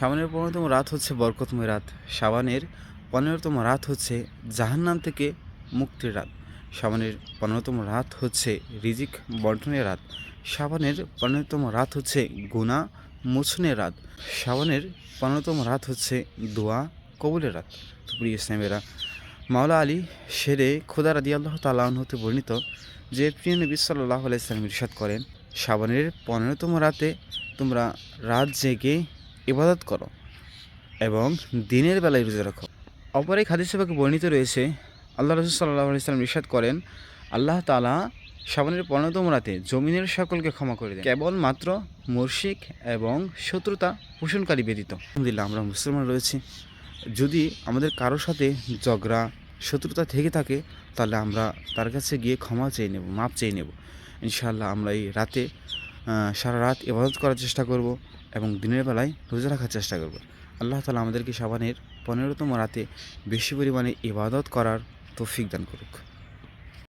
শাবানের ১৫তম রাত হচ্ছে বরকতময় রাত। শাবানের ১৫তম রাত হচ্ছে জাহান্নাম থেকে মুক্তির রাত। শাবানের ১৫তম রাত হচ্ছে রিজিক বন্টনের রাত। শাবানের ১৫তম রাত হচ্ছে গুনাহ মোচনের রাত। শাবানের ১৫তম রাত হচ্ছে দোয়া কবুলের রাত। তো প্রিয় ইসলামেরা, মাওলা আলী শেরে খোদা রাদিয়াল্লাহু তাআলা আনহু হতে বর্ণিত যে প্রিয় নবী সাল্লাল্লাহু আলাইহি সাল্লাম ইরশাদ করেন, শাবানের ১৫তম রাতে তোমরা রাত জেগে ইবাদত করো এবং দিনের বেলায় রোজা রাখো। অপর এক হাদিসে পাকে বর্ণিত রয়েছে, আল্লাহ রাসূল সাল্লাল্লাহু আলাইহি সাল্লাম ইরশাদ করেন, আল্লাহ তাআলা শাবানের ১৫তম রাতে জমিনের সকলকে ক্ষমা করে দেন, কেবলমাত্র মুশরিক এবং শত্রুতা পোষণকারী ব্যতীত। আলহামদুলিল্লাহ, আমরা মুসলমান রয়েছি। যদি আমাদের কারোর সাথে ঝগড়া শত্রুতা থেকে থাকে, তাহলে আমরা তার কাছে গিয়ে ক্ষমা চেয়ে নেব, মাপ চেয়ে নেব। ইনশাআল্লাহ আমরা এই রাতে সারা রাত ইবাদত করার চেষ্টা করব এবং দিনের বেলায় রোজা রাখার চেষ্টা করব। আল্লাহ তাআলা আমাদেরকে শাবানের ১৫তম রাতে বেশি পরিমাণে ইবাদত করার তৌফিক দান করুক।